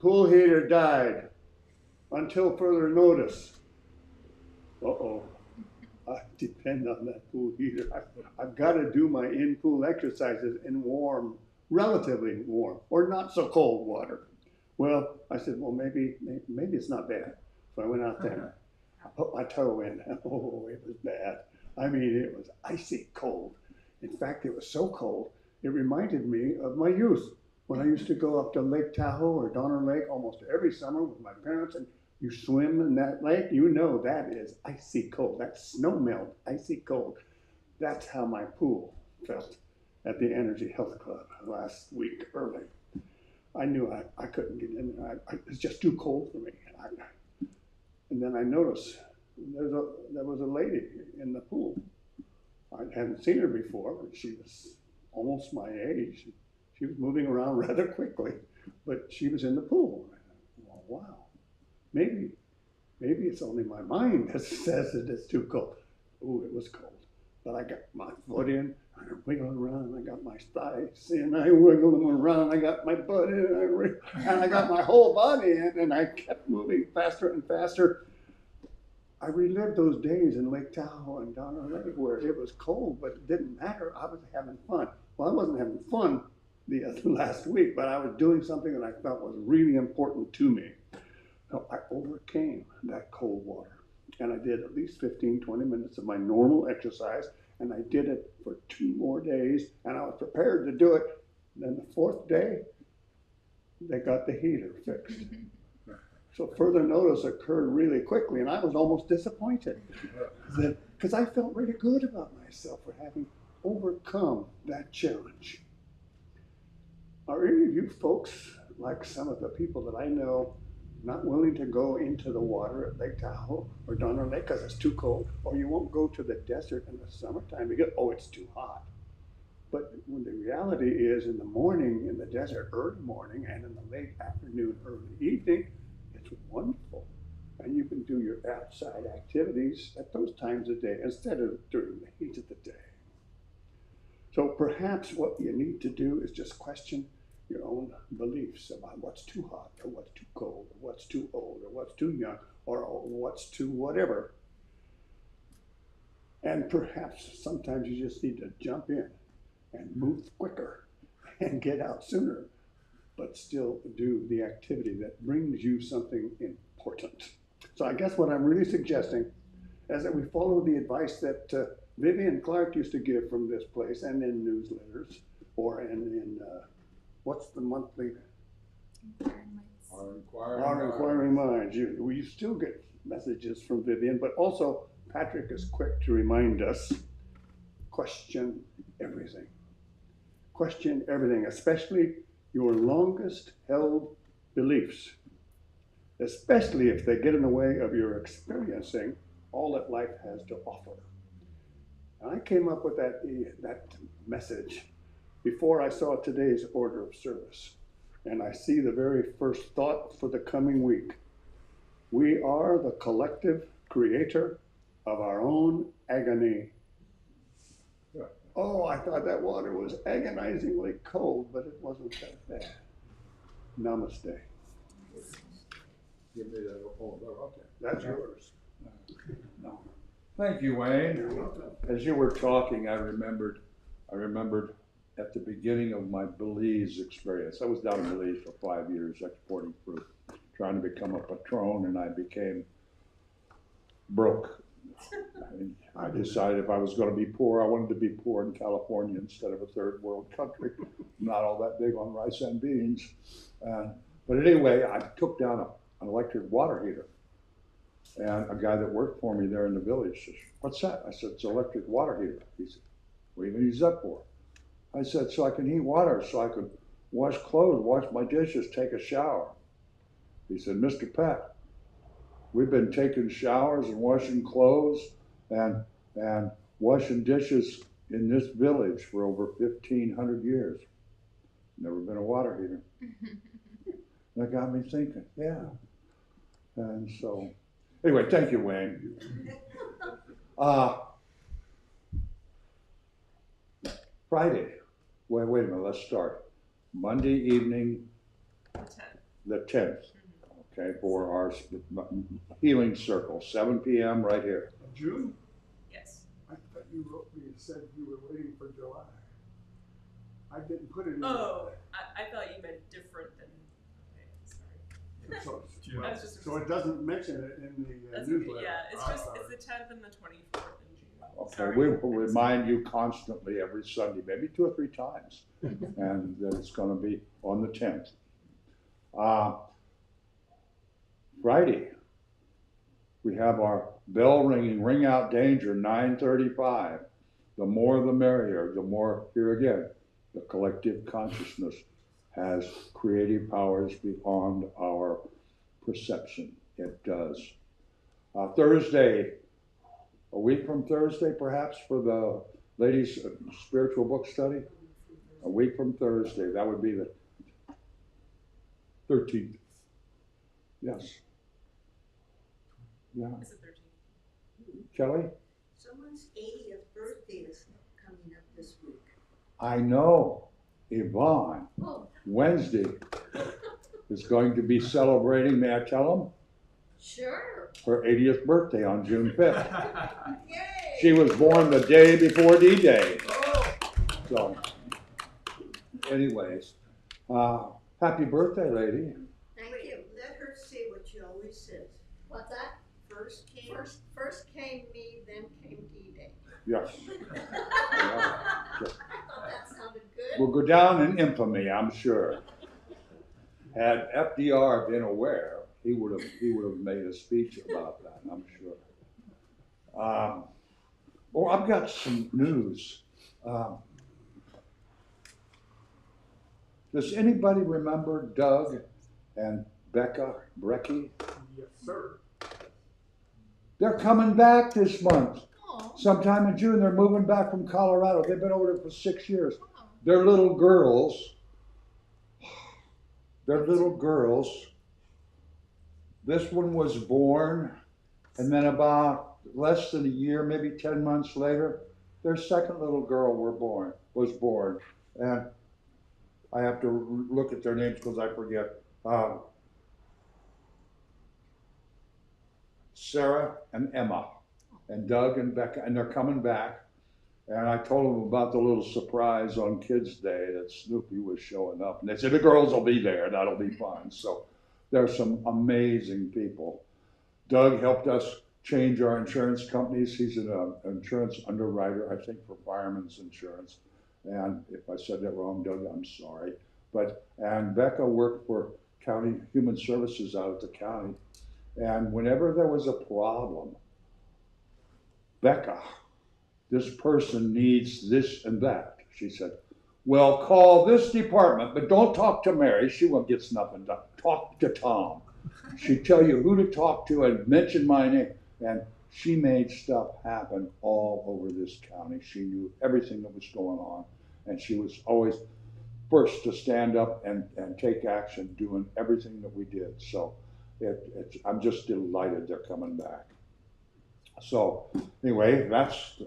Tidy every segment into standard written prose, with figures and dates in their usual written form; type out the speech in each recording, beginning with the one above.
Pool heater died until further notice. Uh-oh. I depend on that pool heater. I've got to do my in-pool exercises in warm, relatively warm, or not so cold water. Well, I said, well, maybe it's not bad. So I went out there. I put my toe in. Oh, it was bad. I mean, it was icy cold. In fact, it was so cold, it reminded me of my youth when I used to go up to Lake Tahoe or Donner Lake almost every summer with my parents, and you swim in that lake, you know that is icy cold. That's snow melt, icy cold. That's how my pool felt at the Energy Health Club last week early. I knew I couldn't get in there. It's just too cold for me. And then I noticed there was a lady in the pool. I hadn't seen her before, but she was almost my age. She was moving around rather quickly, but she was in the pool. Well, wow, maybe it's only my mind that says that it's too cold. Oh, it was cold. But I got my foot in, I wiggled around, I got my thighs in, I wiggled them around, I got my butt in, and I got my whole body in, and I kept moving faster and faster. I relived those days in Lake Tahoe and Donner Lake where it was cold, but it didn't matter. I was having fun. Well, I wasn't having fun the last week, but I was doing something that I felt was really important to me. So I overcame that cold water, and I did at least 15, 20 minutes of my normal exercise, and I did it for 2 more days, and I was prepared to do it. Then the 4th day, they got the heater fixed. So further notice occurred really quickly, and I was almost disappointed because I felt really good about myself for having overcome that challenge. Are any of you folks, like some of the people that I know, not willing to go into the water at Lake Tahoe or Donner Lake because it's too cold, or you won't go to the desert in the summertime because, oh, it's too hot? But when the reality is in the morning in the desert, early morning, and in the late afternoon, early evening, it's wonderful. And you can do your outside activities at those times of day instead of during the heat of the day. So perhaps what you need to do is just question your own beliefs about what's too hot or what's too cold or what's too old or what's too young or what's too whatever. And perhaps sometimes you just need to jump in and move quicker and get out sooner, but still do the activity that brings you something important. So I guess what I'm really suggesting is that we follow the advice that Vivian Clark used to give from this place and in newsletters or in what's the monthly? Our Inquiring Minds. You still get messages from Vivian, but also Patrick is quick to remind us, question everything. Question everything, especially your longest held beliefs, especially if they get in the way of your experiencing all that life has to offer. And I came up with that message before I saw today's order of service. And I see the very first thought for the coming week. We are the collective creator of our own agony. Oh, I thought that water was agonizingly cold, but it wasn't that bad. Namaste. Give me that. Oh, okay. That's yours. No. Thank you, Wayne. As you were talking, I remembered at the beginning of my Belize experience. I was down in Belize for 5 years exporting fruit, trying to become a patron, and I became broke. I decided if I was going to be poor, I wanted to be poor in California instead of a third world country. Not all that big on rice and beans. But anyway, I took down an electric water heater. And a guy that worked for me there in the village says, "What's that?" I said, "It's an electric water heater." He said, "What are you going to use that for?" I said, "So I can heat water, so I could wash clothes, wash my dishes, take a shower." He said, "Mr. Pat, we've been taking showers and washing clothes and washing dishes in this village for over 1,500 years. Never been a water heater." That got me thinking, yeah. And so, anyway, thank you, Wayne. Friday. Wait a minute, let's start. Monday evening, the 10th, okay, for our healing circle, 7 p.m. right here. June? Yes. I thought you wrote me and said you were waiting for July. I didn't put it in. Oh, I thought you meant different than, okay, sorry. So it doesn't mention it in the That's newsletter. okay, yeah, it's the 10th and the 24th in June. Okay, Sorry. we will remind you constantly every Sunday, maybe 2 or 3 times, and that it's going to be on the 10th. Friday, we have our bell ringing, ring out danger, 9:35. The more the merrier, the more, here again, the collective consciousness has creative powers beyond our perception. It does. Thursday, a week from Thursday, perhaps, for the ladies' spiritual book study. A week from Thursday, that would be the 13th. Yes. Yeah. Is it 13th? Kelly? Someone's 80th birthday is coming up this week. I know. Yvonne, Wednesday, is going to be celebrating, may I tell them? Sure. Her 80th birthday on June 5th. Yay! She was born the day before D-Day. So, anyways, happy birthday, lady. Thank you. Let her say what she always says. What's that? First came me, then came D-Day. Yes. I thought that sounded good. We'll go down in infamy, I'm sure. Had FDR been aware, he would have made a speech about that, I'm sure. Well, I've got some news. Does anybody remember Doug and Becca Brecky? Yes, sir. They're coming back this month. Oh, Sometime in June, they're moving back from Colorado. They've been over there for 6 years. wow. They're little girls. They're little girls. This one was born, and then about less than a year, maybe 10 months later, their second little girl was born. And I have to look at their names because I forget. Sarah and Emma, and Doug and Becca, and they're coming back. And I told them about the little surprise on Kids Day that Snoopy was showing up. And they said, the girls will be there, that'll be fun. So there's some amazing people. Doug helped us change our insurance companies. He's an insurance underwriter, I think, for Fireman's Insurance. And if I said that wrong, Doug, I'm sorry. And Becca worked for County Human Services out at the county. And whenever there was a problem, Becca, this person needs this and that, she said, well, call this department, but don't talk to Mary. She won't get nothing done. Talk to Tom. She'd tell you who to talk to and mention my name. And she made stuff happen all over this county. She knew everything that was going on. And she was always first to stand up and take action, doing everything that we did. So I'm just delighted they're coming back. So anyway, that's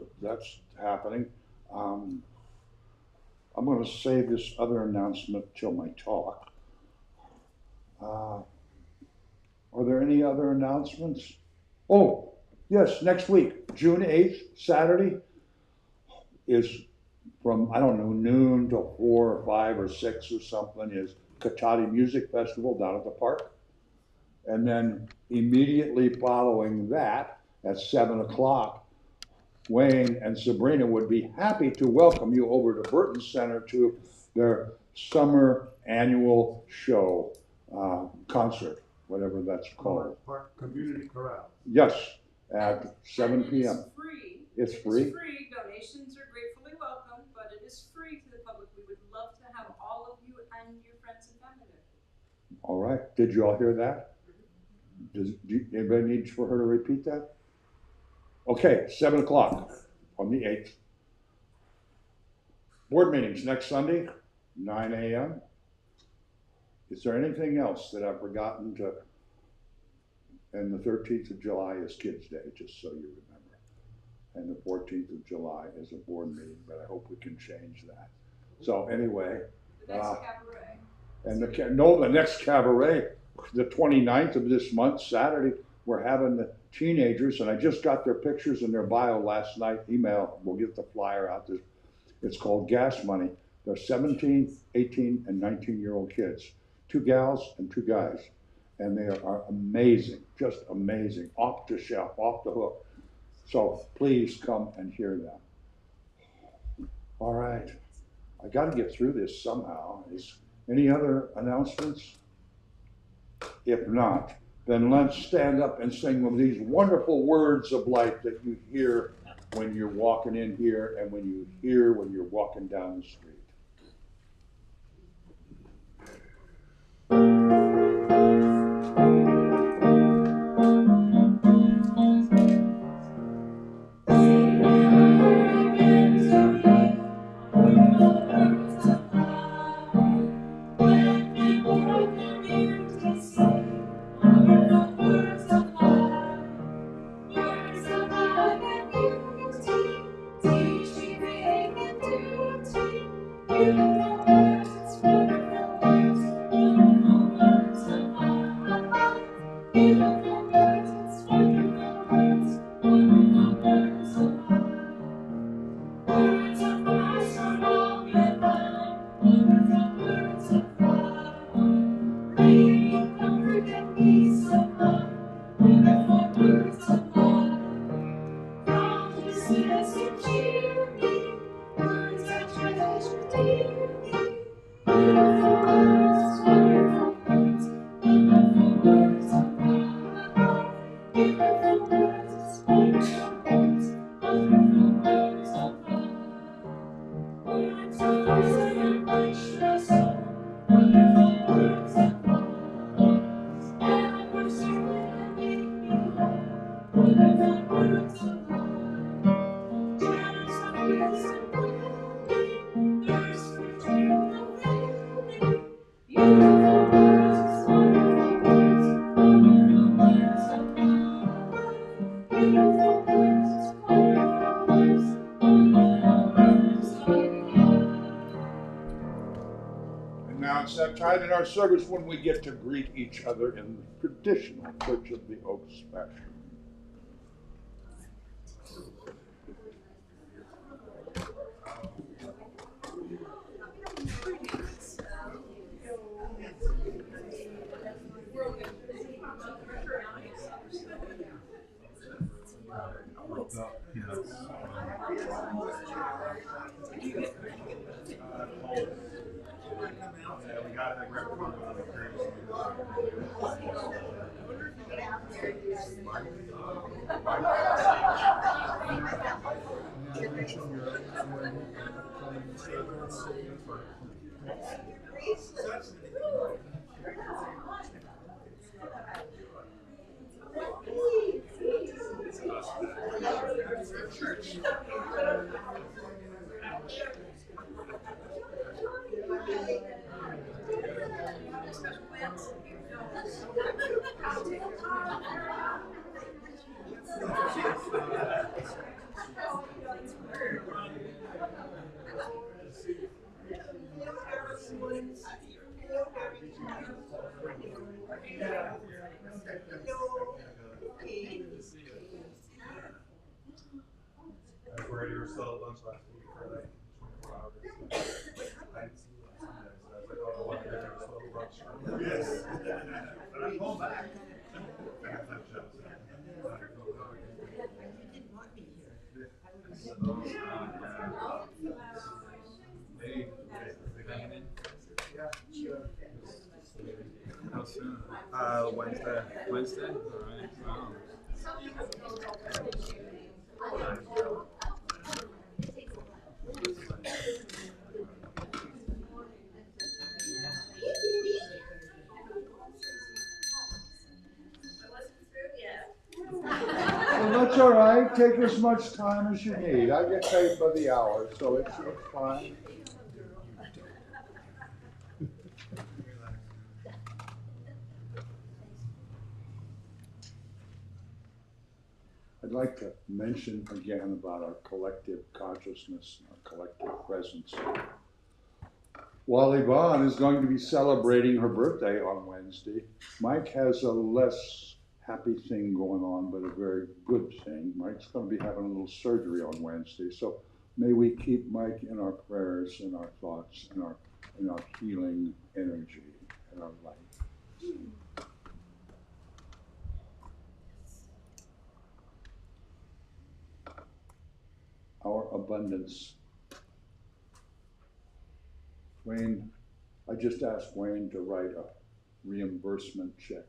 happening. I'm going to save this other announcement till my talk. Are there any other announcements? Oh, yes, next week, June 8th, Saturday, is from, I don't know, noon to 4 or 5 or 6 or something, is Katati Music Festival down at the park. And then immediately following that, at 7 o'clock, Wayne and Sabrina would be happy to welcome you over to Burton Center to their summer annual show, concert, whatever that's called. Park Community Corral. Yes, at 7 p.m. It's free. It's free? It's free. Donations are gratefully welcome, but it is free to the public. We would love to have all of you and your friends and family there. All right. Did you all hear that? Anybody need for her to repeat that? Okay, 7 o'clock on the 8th. Board meetings next Sunday, 9 a.m. Is there anything else that I've forgotten to? And the 13th of July is Kids Day, just so you remember. And the 14th of July is a board meeting, but I hope we can change that. So anyway. The next cabaret. And the next cabaret, the 29th of this month, Saturday, we're having the teenagers, and I just got their pictures and their bio last night. Email, we'll get the flyer out there. It's called Gas Money. They're 17, 18, and 19-year-old kids. 2 gals and 2 guys. And they are amazing, just amazing, off the shelf, off the hook. So please come and hear them. All right, I got to get through this somehow. Any other announcements? If not, then let's stand up and sing one of these wonderful words of life that you hear when you're walking in here and when you hear when you're walking down the street. It's that time in our service when we get to greet each other in the traditional Church of the Oaks fashion. How soon? Wednesday. Wednesday? Alright. Wow. Well, that's all right. Take as much time as you need. I get paid by the hour, so it's fine. I'd like to mention again about our collective consciousness, our collective presence. while Yvonne is going to be celebrating her birthday on Wednesday, Mike has a less happy thing going on, but a very good thing. Mike's going to be having a little surgery on Wednesday, so may we keep Mike in our prayers, in our thoughts, in our healing energy, in our light. Our abundance. Wayne, I just asked Wayne to write a reimbursement check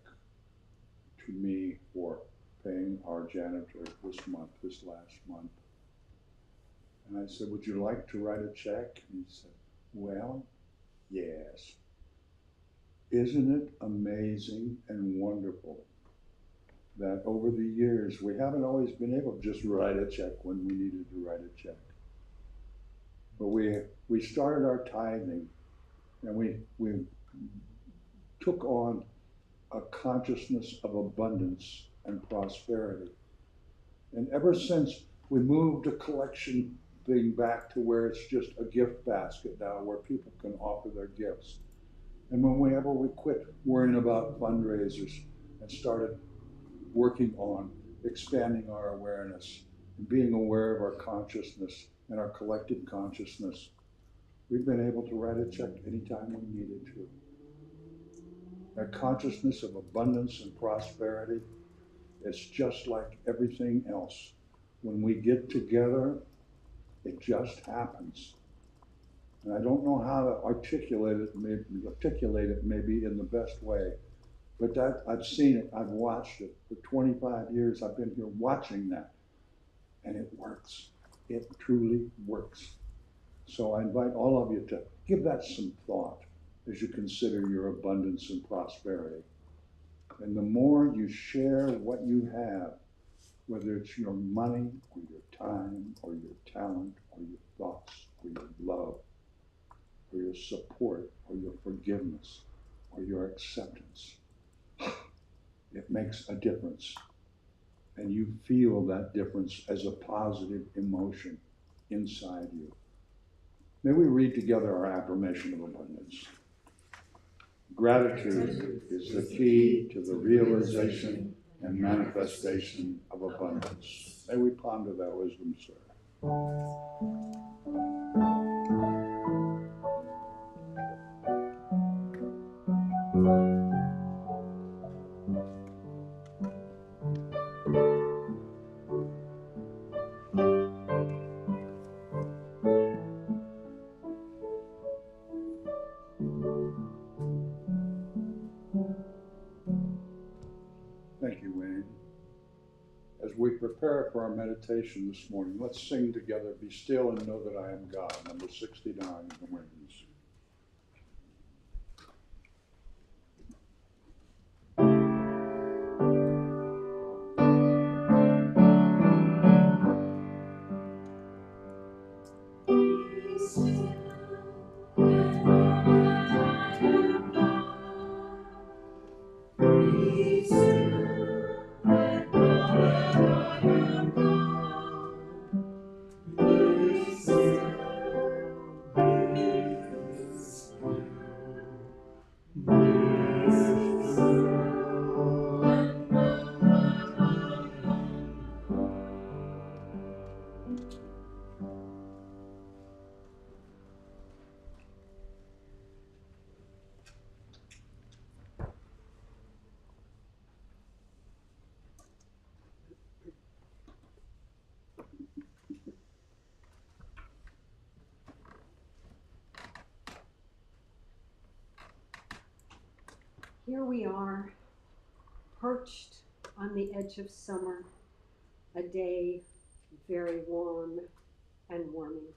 to me for paying our janitor this last month. And I said, would you like to write a check? And he said, well, yes. Isn't it amazing and wonderful that over the years, we haven't always been able to just write a check when we needed to write a check. But we started our tithing, and we took on a consciousness of abundance and prosperity. And ever since we moved a collection thing back to where it's just a gift basket now, where people can offer their gifts. And whenever we quit worrying about fundraisers and started working on expanding our awareness and being aware of our consciousness and our collective consciousness, we've been able to write a check anytime we needed to. That consciousness of abundance and prosperity is just like everything else. When we get together, it just happens. And I don't know how to articulate it maybe in the best way, but that I've seen it, I've watched it. For 25 years, I've been here watching that. And it works. It truly works. So I invite all of you to give that some thought as you consider your abundance and prosperity. And the more you share what you have, whether it's your money or your time or your talent or your thoughts or your love or your support or your forgiveness or your acceptance, it makes a difference. And you feel that difference as a positive emotion inside you. May we read together our affirmation of abundance. Gratitude is the key to the realization and manifestation of abundance. May we ponder that wisdom, sir. Thank you, Wayne. As we prepare for our meditation this morning, let's sing together, Be Still and Know That I Am God, number 69 in the Winds. Here we are, perched on the edge of summer, a day very warm and warming.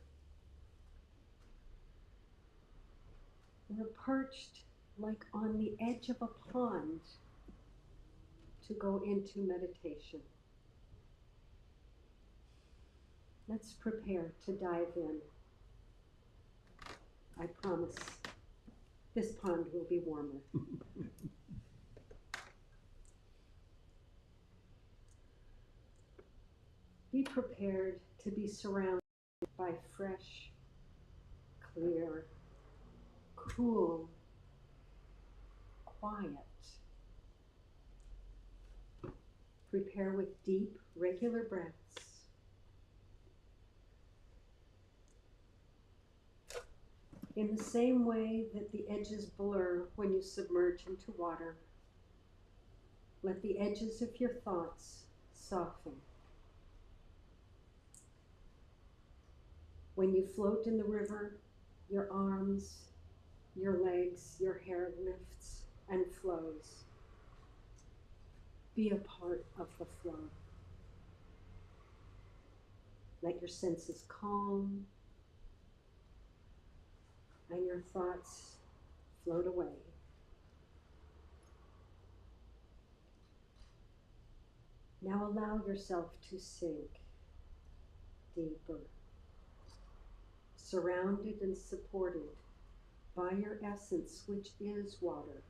We're perched like on the edge of a pond to go into meditation. Let's prepare to dive in. I promise this pond will be warmer. Be prepared to be surrounded by fresh, clear, cool, quiet. Prepare with deep, regular breaths. In the same way that the edges blur when you submerge into water, let the edges of your thoughts soften. When you float in the river, your arms, your legs, your hair lifts and flows. Be a part of the flow. Let your senses calm and your thoughts float away. Now allow yourself to sink deeper, surrounded and supported by your essence, which is water.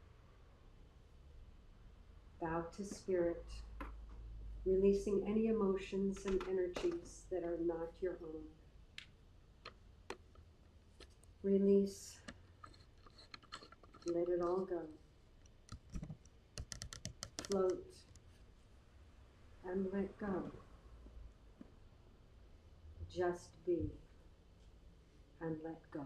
Bow to spirit, releasing any emotions and energies that are not your own. Release, let it all go. Float and let go. Just be and let go.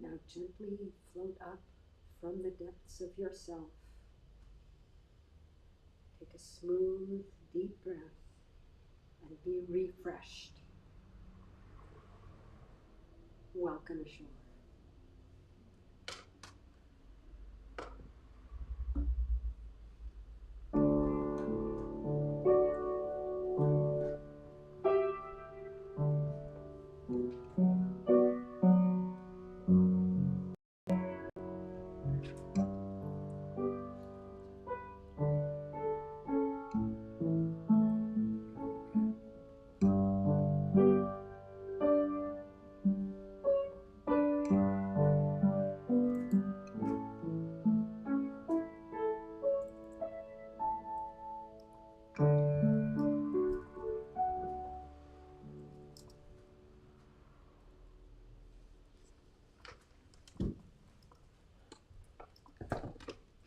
Now gently float up from the depths of yourself. Take a smooth, deep breath and be refreshed. Welcome ashore.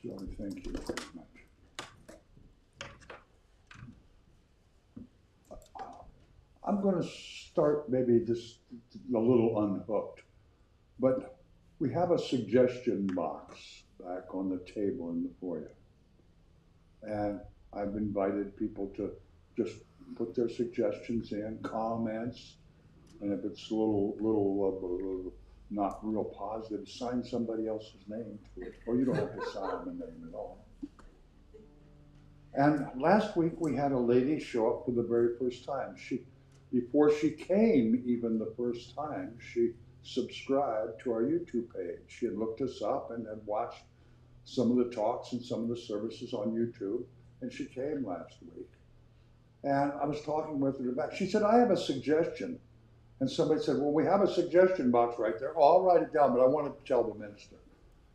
Joey, thank you very much. I'm going to start maybe just a little unhooked, but we have a suggestion box back on the table in the foyer. And I've invited people to just put their suggestions in, comments, and if it's a little not real positive, sign somebody else's name to it, or you don't have to sign the name at all. And last week we had a lady show up for the very first time. Before she came even the first time, she subscribed to our YouTube page. She had looked us up and had watched some of the talks and some of the services on YouTube, and she came last week. And I was talking with her about, she said, I have a suggestion. And somebody said, well, we have a suggestion box right there. Oh, I'll write it down, but I want to tell the minister.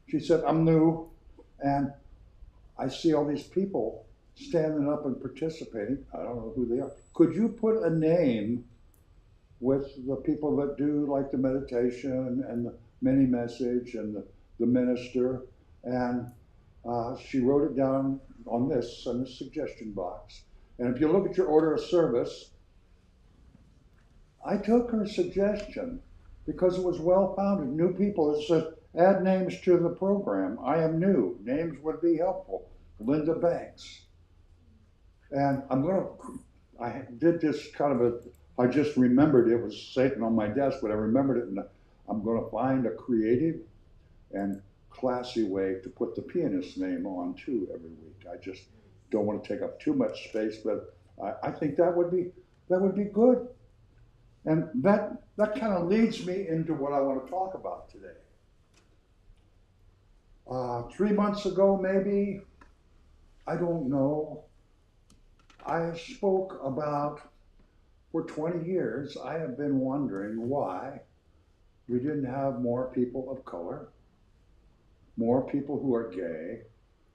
She said, I'm new, and I see all these people standing up and participating. I don't know who they are. Could you put a name with the people that do like the meditation and the mini message and the minister? And she wrote it down on this suggestion box. And if you look at your order of service, I took her suggestion because it was well-founded. New people, it said, add names to the program. I am new. Names would be helpful. Linda Banks. And I did this kind of I just remembered it was sitting on my desk, but I remembered it, and I'm going to find a creative and classy way to put the pianist's name on too every week. I just don't want to take up too much space, but I think that would be good. And that kind of leads me into what I want to talk about today. 3 months ago, maybe, I don't know, I spoke about, for 20 years, I have been wondering why we didn't have more people of color, more people who are gay,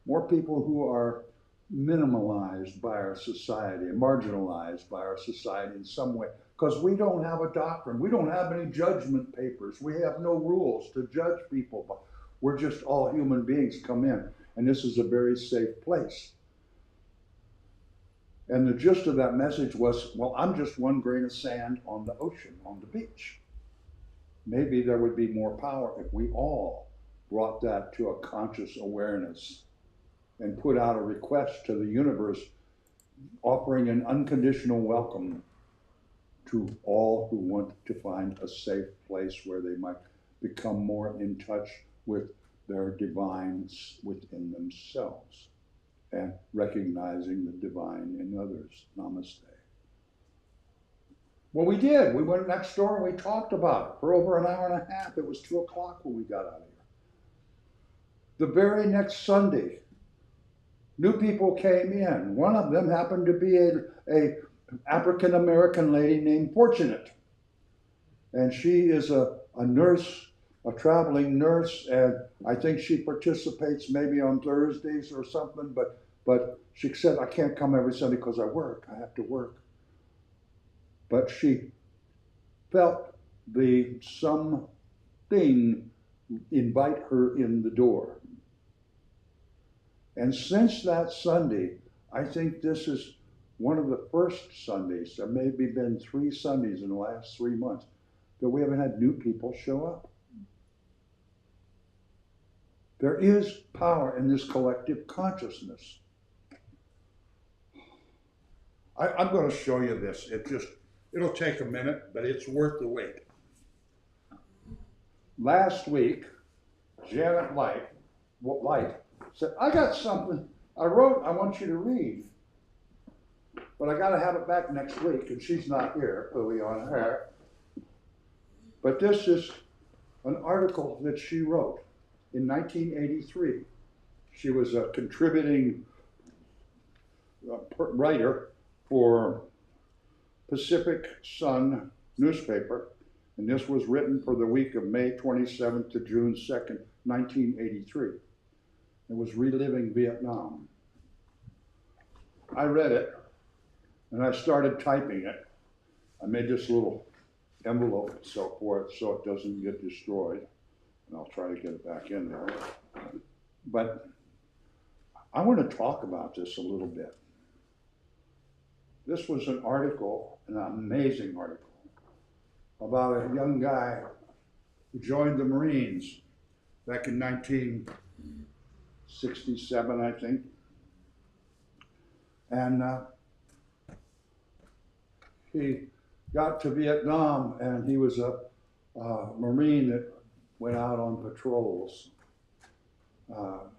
more people who are minimalized by our society and marginalized by our society in some way. Because we don't have a doctrine. We don't have any judgment papers. We have no rules to judge people. We're just all human beings come in. And this is a very safe place. And the gist of that message was, well, I'm just one grain of sand on the ocean, on the beach. Maybe there would be more power if we all brought that to a conscious awareness and put out a request to the universe offering an unconditional welcome to all who want to find a safe place where they might become more in touch with their divines within themselves and recognizing the divine in others. Namaste. Well, we did. We went next door and we talked about it for over an hour and a half. It was 2 o'clock when we got out of here. The very next Sunday, new people came in. One of them happened to be a African-American lady named Fortunate. And she is a nurse, a traveling nurse, and I think she participates maybe on Thursdays or something, but she said, I can't come every Sunday because I work. I have to work. But she felt something invite her in the door. And since that Sunday, I think this is one of the first Sundays, there may have been 3 Sundays in the last 3 months, that we haven't had new people show up. There is power in this collective consciousness. I'm going to show you this. It'll take a minute, but it's worth the wait. Last week, Janet Light said, I got something I wrote I want you to read. But I got to have it back next week, and she's not here, fully on her. But this is an article that she wrote in 1983. She was a contributing writer for Pacific Sun newspaper, and this was written for the week of May 27th to June 2nd, 1983. It was reliving Vietnam. I read it, and I started typing it. I made this little envelope and so forth so it doesn't get destroyed. And I'll try to get it back in there. But I want to talk about this a little bit. This was an article, an amazing article, about a young guy who joined the Marines back in 1967, I think. And he got to Vietnam, and he was a Marine that went out on patrols,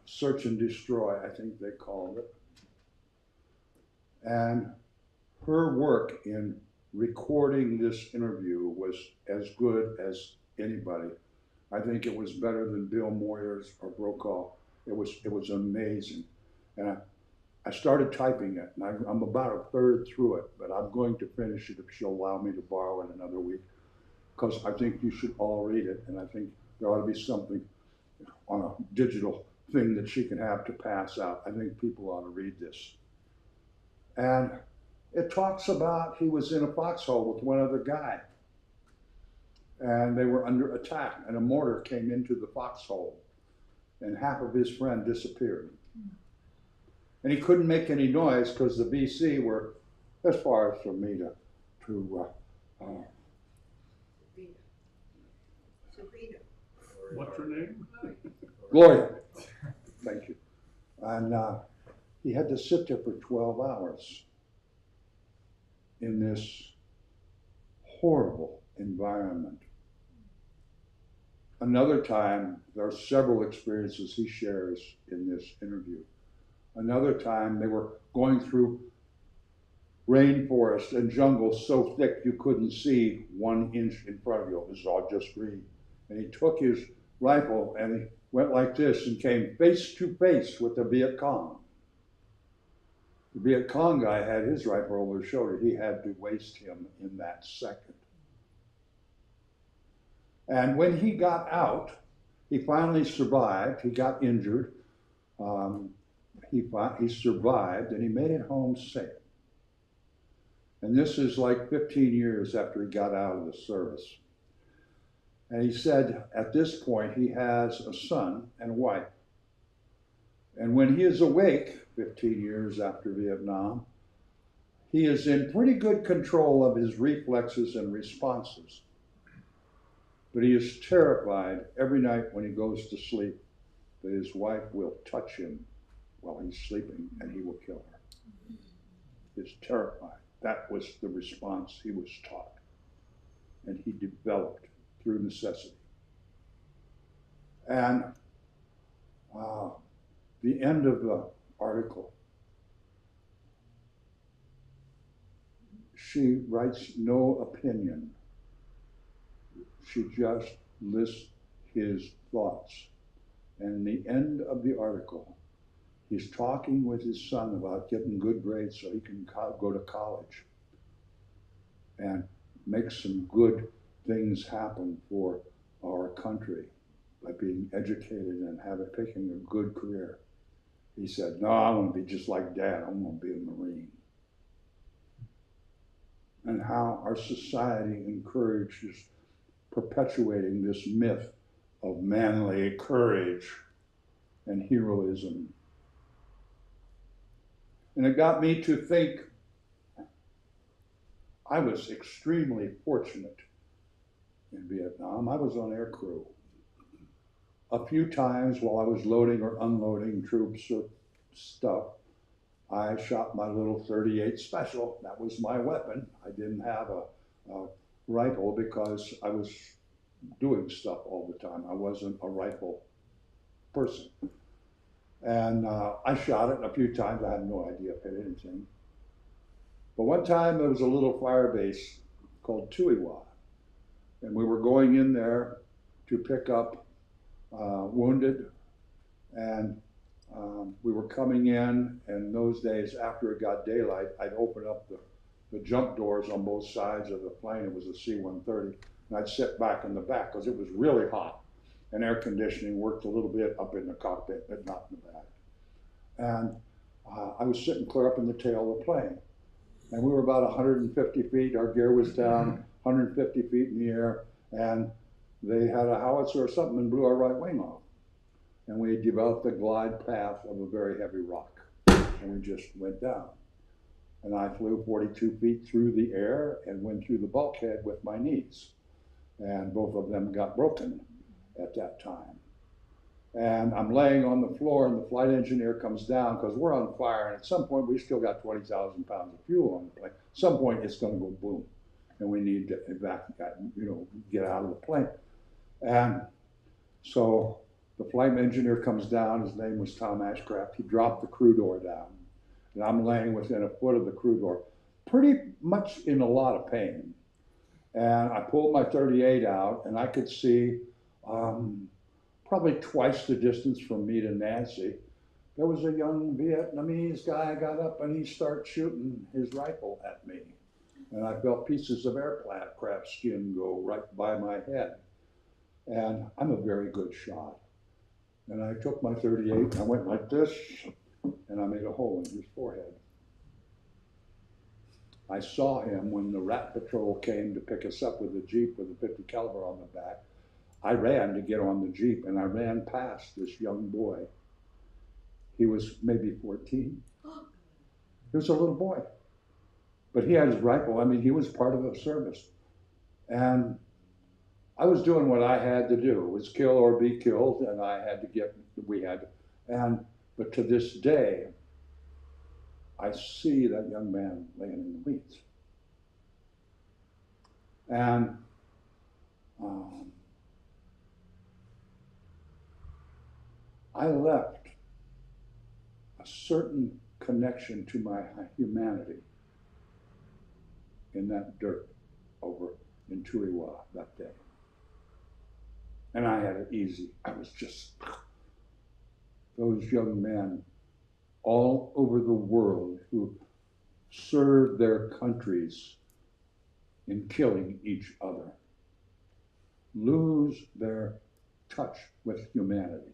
search and destroy, I think they called it. And her work in recording this interview was as good as anybody. I think it was better than Bill Moyer's or Brokaw. It was amazing. And I started typing it, and I'm about a third through it, but I'm going to finish it if she'll allow me to borrow it another week, because I think you should all read it, and I think there ought to be something on a digital thing that she can have to pass out. I think people ought to read this. And it talks about he was in a foxhole with one other guy, and they were under attack, and a mortar came into the foxhole, and half of his friend disappeared. And he couldn't make any noise because the VC were as far as from me to Sabrina. What's her name? Gloria. Thank you. And he had to sit there for 12 hours in this horrible environment. Another time, there are several experiences he shares in this interview. Another time, they were going through rainforest and jungle so thick you couldn't see 1 inch in front of you. It was all just green. And he took his rifle and he went like this and came face to face with the Viet Cong. The Viet Cong guy had his rifle over his shoulder. He had to waste him in that second. And when he got out, he finally survived. He got injured. He survived, and he made it home safe. And this is like 15 years after he got out of the service. And he said at this point he has a son and a wife. And when he is awake, 15 years after Vietnam, he is in pretty good control of his reflexes and responses. But he is terrified every night when he goes to sleep that his wife will touch him while he's sleeping and he will kill her. He's terrified. That was the response he was taught. And he developed through necessity. And the end of the article, she writes no opinion. She just lists his thoughts. And the end of the article, he's talking with his son about getting good grades so he can go to college and make some good things happen for our country by being educated and picking a good career. He said, no, I want to be just like Dad. I want to be a Marine. And how our society encourages perpetuating this myth of manly courage and heroism. And it got me to think I was extremely fortunate in Vietnam. I was on air crew. A few times while I was loading or unloading troops or stuff, I shot my little .38 Special. That was my weapon. I didn't have a rifle because I was doing stuff all the time. I wasn't a rifle person. And I shot it a few times. I had no idea if it hit anything. But one time there was a little fire base called Tuiwa. And we were going in there to pick up wounded. And we were coming in, and those days after it got daylight, I'd open up the jump doors on both sides of the plane. It was a C-130. And I'd sit back in the back because it was really hot. And air conditioning worked a little bit up in the cockpit, but not in the back. And I was sitting clear up in the tail of the plane. And we were about 150 feet. Our gear was down 150 feet in the air. And they had a howitzer or something and blew our right wing off. And we developed the glide path of a very heavy rock. And we just went down. And I flew 42 feet through the air and went through the bulkhead with my knees. And both of them got broken at that time. And I'm laying on the floor, and the flight engineer comes down because we're on fire. And at some point, we still got 20,000 pounds of fuel on the plane. At some point, it's going to go boom, and we need to evacuate, get out of the plane. And so the flight engineer comes down. His name was Tom Ashcraft. He dropped the crew door down, and I'm laying within a foot of the crew door, pretty much in a lot of pain. And I pulled my .38 out, and I could see. Probably twice the distance from me to Nancy, there was a young Vietnamese guy got up and he started shooting his rifle at me. And I felt pieces of aircraft skin go right by my head. And I'm a very good shot. And I took my .38 and I went like this, and I made a hole in his forehead. I saw him when the Rat Patrol came to pick us up with a Jeep with a .50 caliber on the back. I ran to get on the Jeep, and I ran past this young boy. He was maybe 14. He was a little boy. But he had his rifle. I mean, he was part of the service. And I was doing what I had to do. It was kill or be killed, and but to this day, I see that young man laying in the weeds. And I left a certain connection to my humanity in that dirt over in Turiwa that day. And I had it easy. I was just, those young men all over the world who served their countries in killing each other lose their touch with humanity.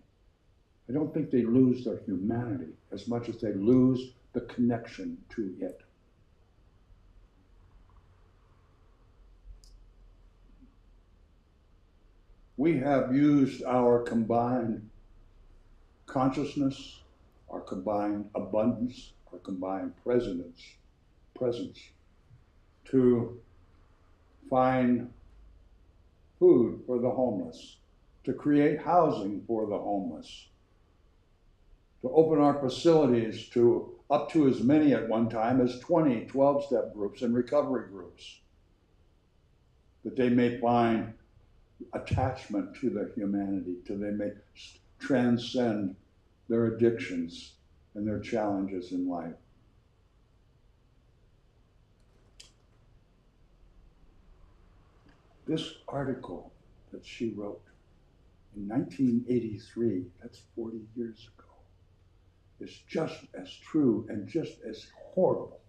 I don't think they lose their humanity as much as they lose the connection to it. We have used our combined consciousness, our combined abundance, our combined presence to find food for the homeless, to create housing for the homeless, to open our facilities to up to as many at one time as 20 12-step groups and recovery groups, that they may find attachment to their humanity, till they may transcend their addictions and their challenges in life. This article that she wrote in 1983, that's 40 years ago, is just as true and just as horrible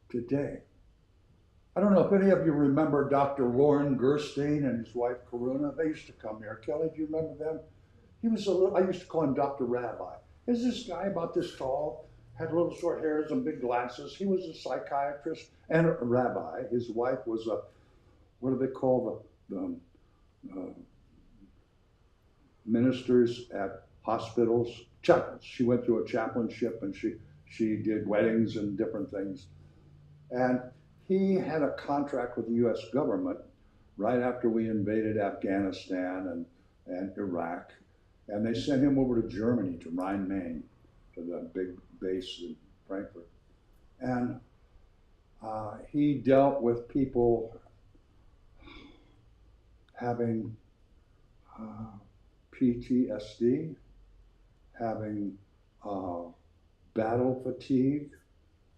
today. I don't know if any of you remember Dr. Lauren Gerstein and his wife Karuna. They used to come here. Kelly, do you remember them? He was I used to call him Dr. Rabbi. There's this guy about this tall, had little short hairs and big glasses. He was a psychiatrist and a rabbi. His wife was a, what do they call the ministers at hospitals? Chaplains. She went through a chaplainship and she did weddings and different things. And he had a contract with the US government right after we invaded Afghanistan and Iraq. And they sent him over to Germany, to Rhine, Main, to the big base in Frankfurt. And he dealt with people having PTSD, having battle fatigue,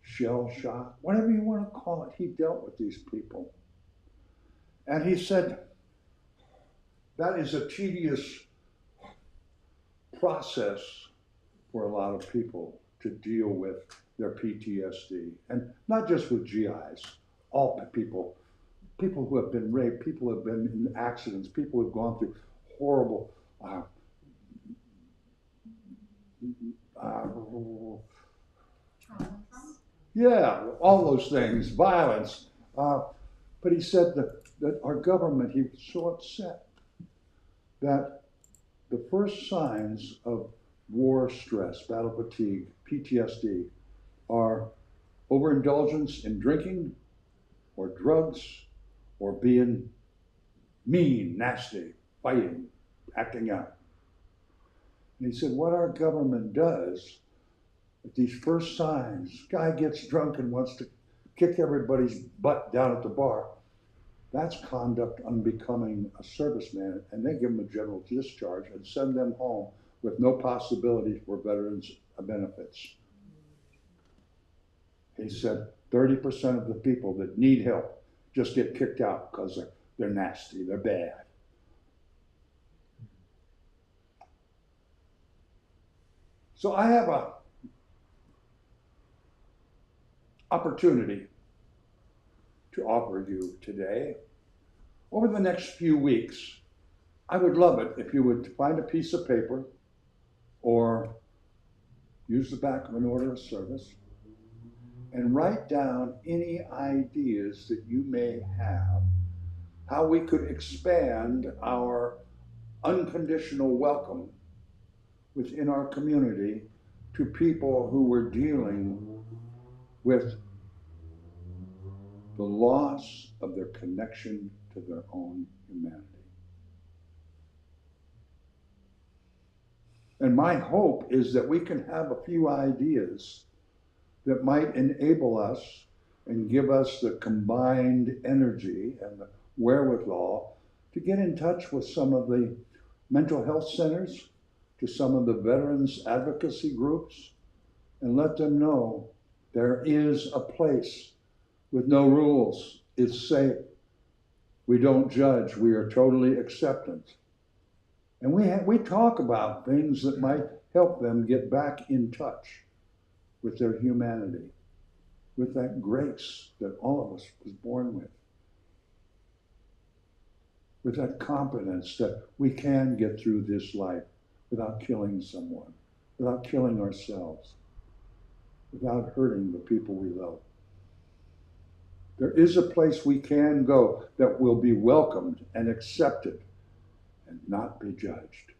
shell shock, whatever you want to call it. He dealt with these people. And he said, that is a tedious process for a lot of people to deal with their PTSD. And not just with GIs, all people who have been raped, people who have been in accidents, people who have gone through horrible yeah, all those things, violence. But he said that our government, he was so upset that the first signs of war stress, battle fatigue, PTSD, are overindulgence in drinking or drugs or being mean, nasty, fighting, acting out. And he said, what our government does at these first signs, guy gets drunk and wants to kick everybody's butt down at the bar, that's conduct unbecoming a serviceman, and they give them a general discharge and send them home with no possibility for veterans benefits. He said 30% of the people that need help just get kicked out because they're nasty, they're bad. So I have a opportunity to offer you today. Over the next few weeks, I would love it if you would find a piece of paper or use the back of an order of service and write down any ideas that you may have, how we could expand our unconditional welcome within our community to people who were dealing with the loss of their connection to their own humanity. And my hope is that we can have a few ideas that might enable us and give us the combined energy and the wherewithal to get in touch with some of the mental health centers, to some of the veterans advocacy groups, and let them know there is a place with no rules. It's safe. We don't judge. We are totally acceptant. And we talk about things that might help them get back in touch with their humanity, with that grace that all of us was born with that confidence that we can get through this life without killing someone, without killing ourselves, without hurting the people we love. There is a place we can go that will be welcomed and accepted and not be judged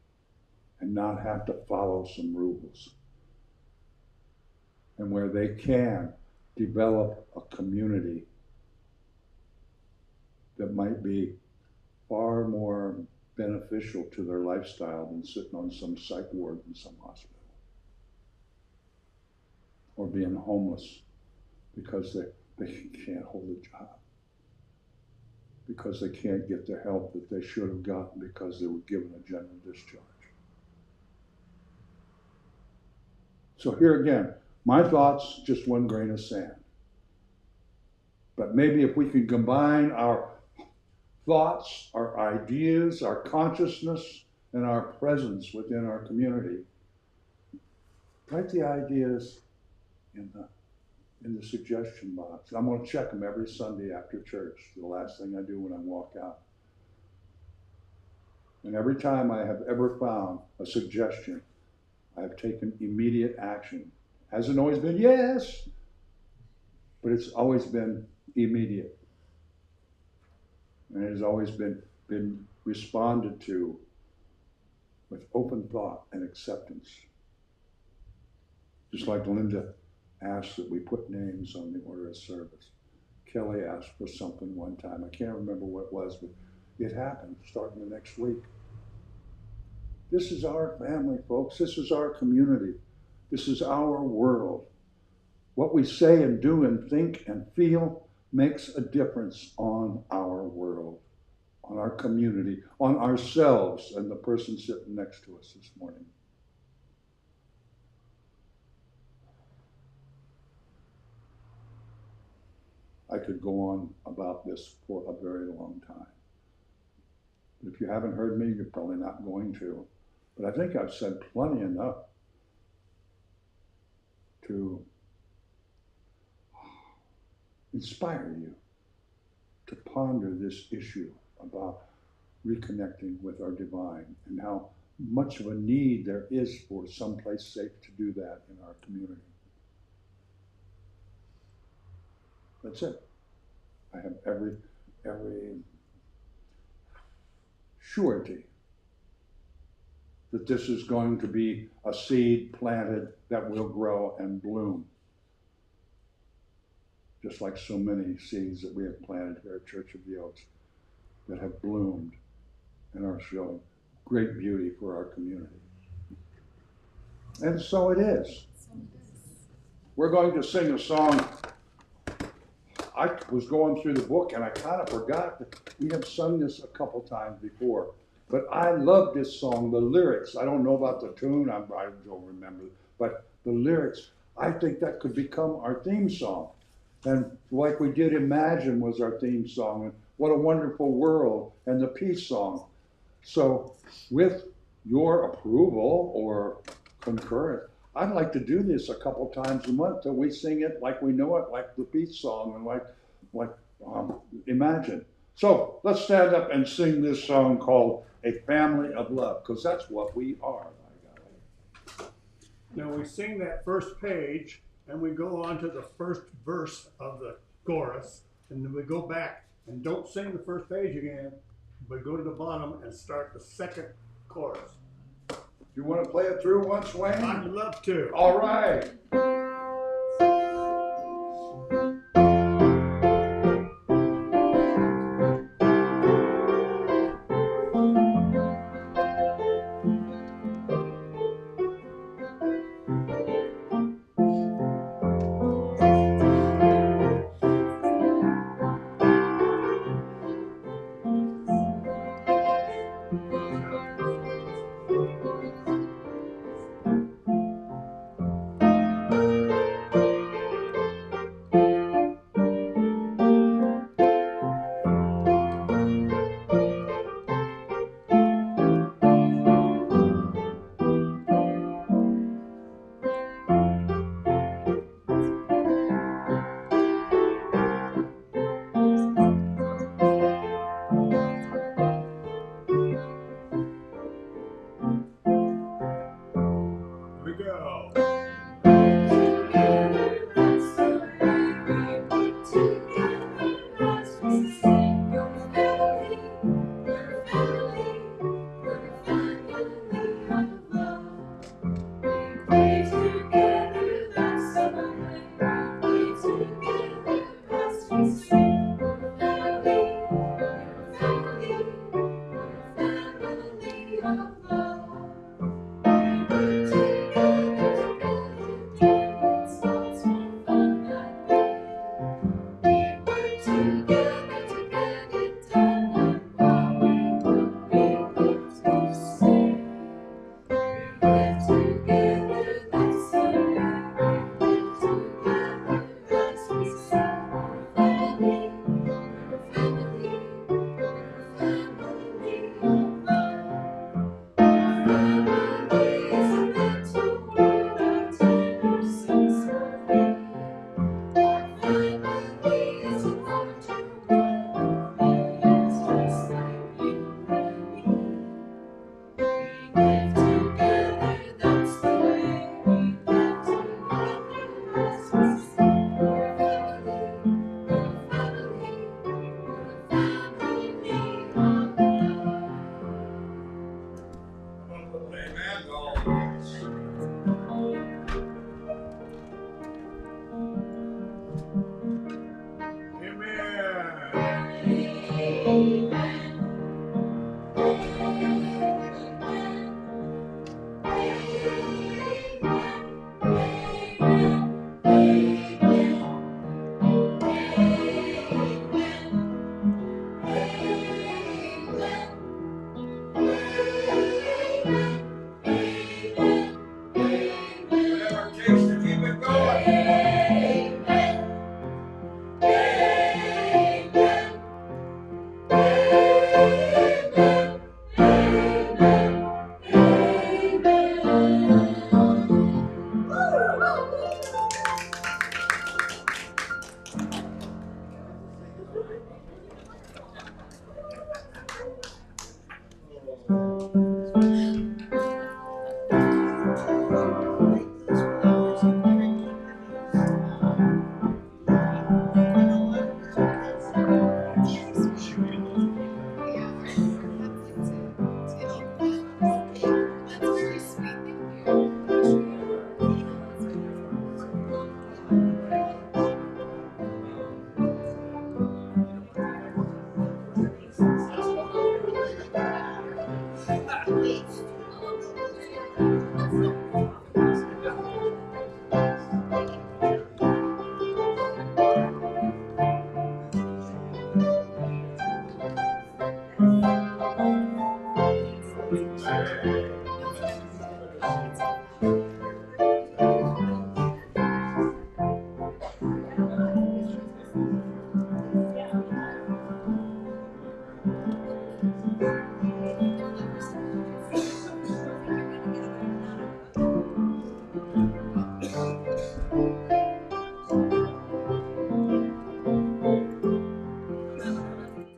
and not have to follow some rules. And where they can develop a community that might be far more beneficial to their lifestyle than sitting on some psych ward in some hospital or being homeless because they can't hold a job, because they can't get the help that they should have gotten because they were given a general discharge. So here again, my thoughts, just one grain of sand. But maybe if we could combine our thoughts, our ideas, our consciousness, and our presence within our community, write the ideas in the suggestion box. I'm going to check them every Sunday after church, the last thing I do when I walk out. And every time I have ever found a suggestion, I have taken immediate action. Hasn't always been yes, but it's always been immediate. And it has always been responded to with open thought and acceptance. Just like Linda asked that we put names on the order of service. Kelly asked for something one time. I can't remember what it was, but it happened starting the next week. This is our family, folks. This is our community. This is our world. What we say and do and think and feel makes a difference on our world, on our community, on ourselves and the person sitting next to us this morning. I could go on about this for a very long time. If you haven't heard me, you're probably not going to. But I think I've said plenty enough to inspire you to ponder this issue about reconnecting with our divine and how much of a need there is for someplace safe to do that in our community. That's it. I have every surety that this is going to be a seed planted that will grow and bloom. Just like so many seeds that we have planted here at Church of the Oaks that have bloomed and are showing great beauty for our community. And so it is. We're going to sing a song. I was going through the book and I kind of forgot that we have sung this a couple times before. But I love this song, the lyrics. I don't know about the tune, I don't remember. But the lyrics, I think that could become our theme song. And like we did Imagine was our theme song, and What a Wonderful World, and the Peace Song. So with your approval or concurrence, I'd like to do this a couple times a month till we sing it like we know it, like the Peace Song and like Imagine. So let's stand up and sing this song called A Family of Love, because that's what we are. Now we sing that first page and we go on to the first verse of the chorus, and then we go back and don't sing the first page again, but go to the bottom and start the second chorus. Do you want to play it through once, Wayne? I'd love to. All right. It's